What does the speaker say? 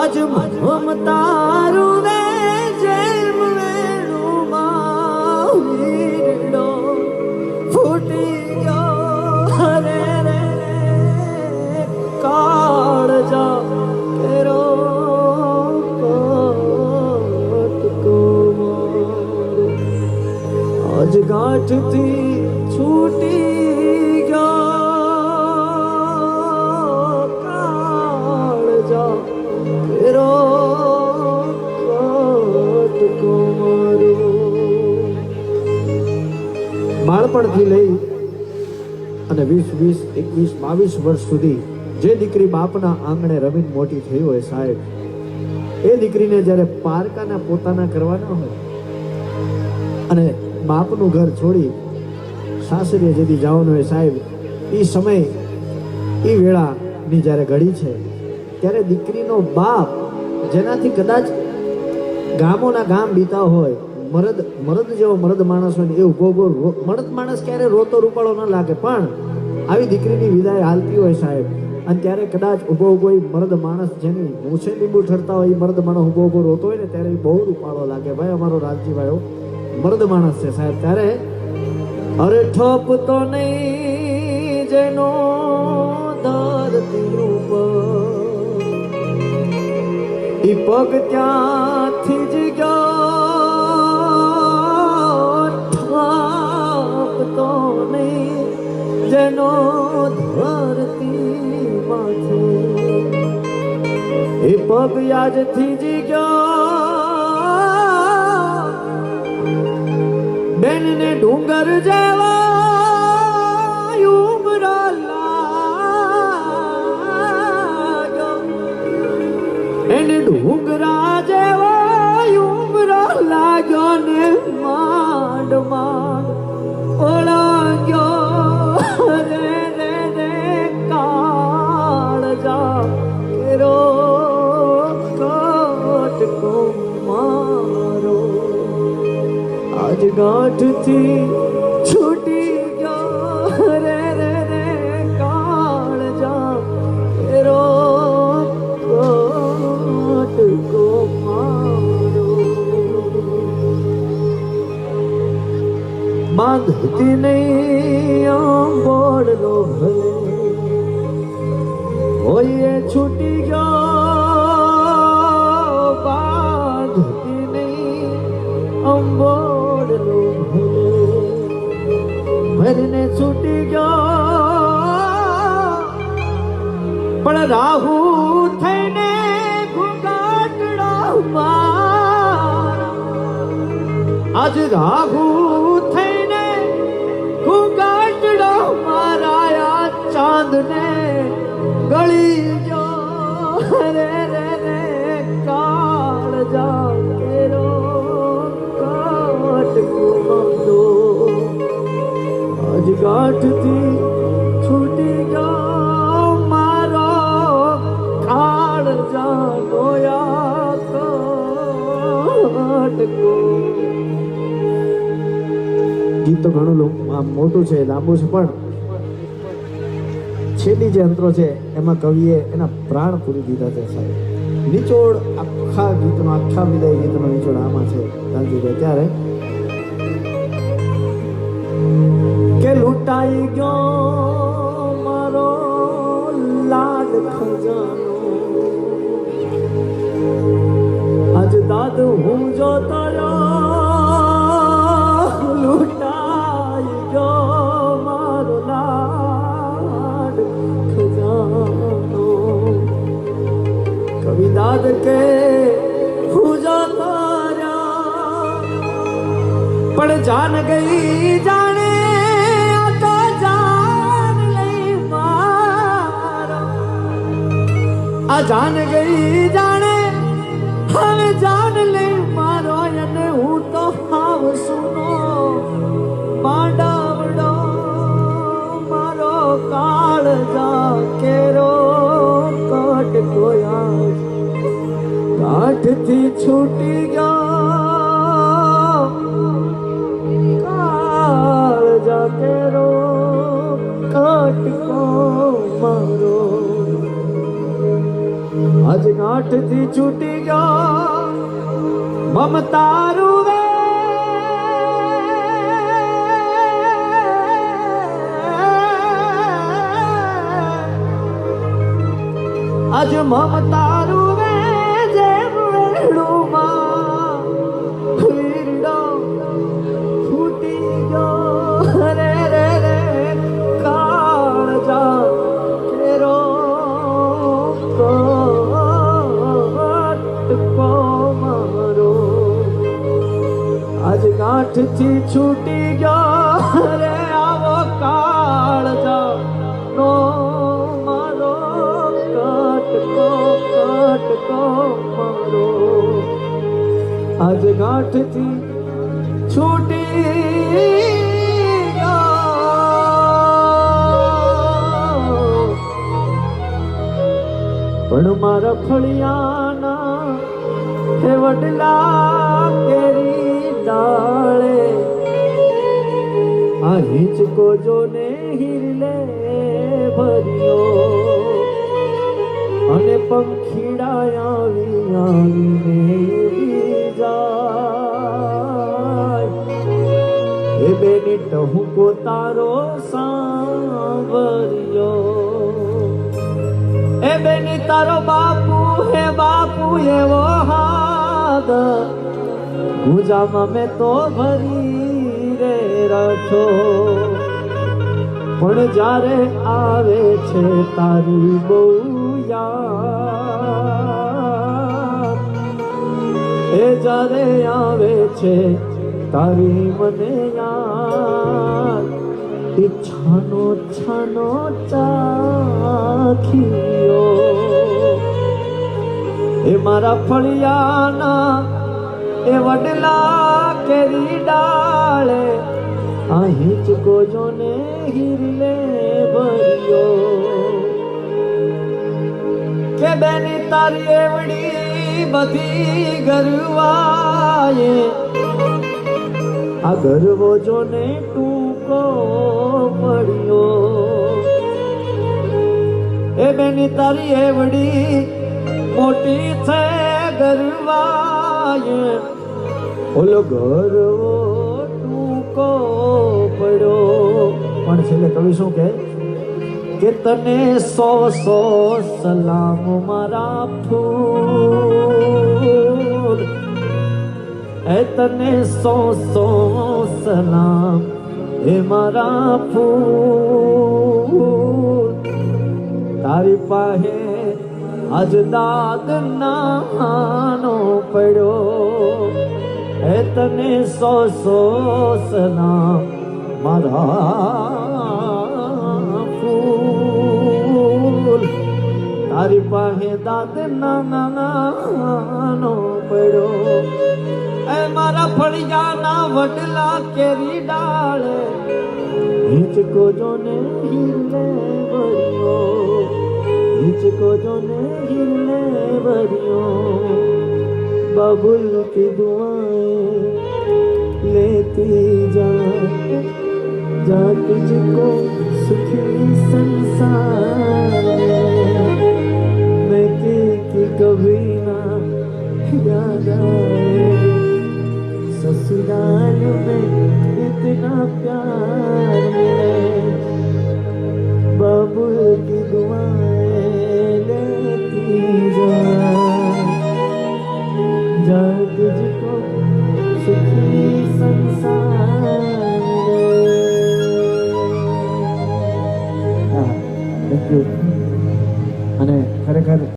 આજ મમતારું વે જેમ વેણુમાં વીરડો ફૂટી ગયો હરે રે કાળજા કેરો કોટકો મારો આજ ગાંઠથી છૂટી ગયો કાળજા કેરો કોટકો મારો બાળપણથી લઈ અને 20, 21, 22 વર્ષ સુધી જે દીકરી બાપના આંગણે રમીને મોટી થઈ હોય સાહેબ, એ દીકરીને જ્યારે પારકાના પોતાના કરવાના હોય અને બાપનું ઘર છોડી સાસરીએ જેથી જવાનું હોય સાહેબ, એ સમય એ વેળાની જ્યારે ઘડી છે ત્યારે દીકરીનો બાપ જેનાથી કદાચ ગામોના ગામ બીતા હોય, મરદ જેવો મરદ માણસ હોય ને એ ઉભો મરદ માણસ ક્યારે રોતો રૂપાળો ન લાગે, પણ આવી દીકરીની વિદાય હાલતી હોય સાહેબ, અને ત્યારે કદાચ ઉભો મરદ માણસ જેની મૂછે લીંબુ ઠરતા હોય એ મરદ માણસ ઉભો રોતો હોય ને ત્યારે બહુ રૂપાળો લાગે. ભાઈ અમારો રાજજીભાઈ મરદ માણસ છે સાહેબ. ત્યારે અરે ઠોપ તો નહીં જેનો ધરતી ઉપર ઈ પગ ત્યાંથી જ ગયો, ઠોપ તો નહીં જેનો ધરતી માથે એ પગ યાદથી જ ગયો, બેન ને ડુંગર જેવા ઉમરા લાગ્યો, એને ડુંગરા જેવા ઉમરા લાગ્યો ને માંડ માંડ ઓળગ્યો રે રે રે કાળજા કેરો કોટકો મારો આજ ગાંઠથી છૂટી ગયો રે રે રે કાળજા કેરો કોટકો મારો. બાંધતી નહીં આંબોડલો ભલે હોય છૂટી ગયો, બાંધતી નહીં આંબોડલો ભલે છૂટી ગયો, પણ રાહુ થઈને ઘૂંઘાટડા મારા આજ રાહુ થઈને ઘૂંઘાટડા મારા ચાંદને ગળી ગયો રે રે રે કાળજા કેરો કોટકો મારો આજ ગાંઠથી છૂટી ગયો મારો કાળજા નોયા કોટકો. ગીત તો ઘણું મોટું છે, લાંબુ છે, પણ છેલ્લી જે અંતરો છે એમાં કવિએ એના પ્રાણ પૂરી દીધા છે સાહેબ. નિચોડ આખા ગીતનો, આખા વિદાય ગીતનો નિચોડ આમાં છે ગાંધીભાઈ. ત્યારે કે લૂંટાઈ ગયો મારો લાડ ખજાનો, આજ દાદ હું જો તારો લૂંટાઈ ગયો મારો લાડ ખજાનો, કવિ દાદ કે પૂજા તારા પણ જાન ગઈ જાણે આ તો જાન લઈ મારા, આ જાન ગઈ જાણે હવે જાન લઈ મારો, અને હું તો હાવ સુનો માંડાવડો મારો કાળજા કેરો કોટકો કાઠથી છૂટી ગયો, કાળજા કેરો કોટકો મારો આજ ગાંઠથી છૂટી ગયો મમતારું વે આજ મમતારું વે જેમ વેણુમાં વીરડો ફૂટી ગયો રે રે રે કાળજા કેરો કટકો મારો આજ ગાંઠથી છૂટી ગયો રે આવો કાળજા નો મારો કટકો મારો આજ ગાંઠથી છૂટી પણ મારા ફળિયાના હે વડલા કેરી ડાળે આ હિંચકો જોને હિરલે ભર્યો અને પંખીડા આવીને જાય એ બેની ટહુકો તારો સાંભળ્યો એ બેની તારો બાપુ હે બાપુ એવો હાદ ગુજામાં મેં તો ભરી રે રાખો પણ જ્યારે આવે છે તારી બહુ યાદ એ જ્યારે આવે છે તારી મને યાદ છાનો છાનો ચાખીયો એ મારા ફળિયાના એ વડલા કેરી ડાળે આ હિંચકો જોને હિરલે ભર્યો કે બેની તારી એવડી બધી ગરવાએ આ ગરવો જોને ટૂંકો પડ્યો એ બેની તારી એવડી મોટી છે ગરવાએ ઓલો ગરવો ટૂંકો પડ્યો પણ છેલ્લે કવિ શું કહે કે તને 100 સલામ મારા ફૂલ એ તને 100 સલામ હે મારા ફૂલ તારી પાસે આજ દાદ નાનો પડ્યો એ તને 100 સલામ મારા ફૂલ તારી પાસે દાદ નાનો પડ્યો એ મારા ફળિયાના વડલા કેરી ડાળે હિંચકો જોને હિરલે ભર્યો હિંચકો જોને હિરલે ભર્યો बबुल की दुआएं लेती जा तुझको सुखी संसार में कि कभी ना याद आए ससुराल में इतना प्यार मिले बबुल की दुआएं लेती जा तुझको सुखी संसार થેન્ક યુ અને ખરેખર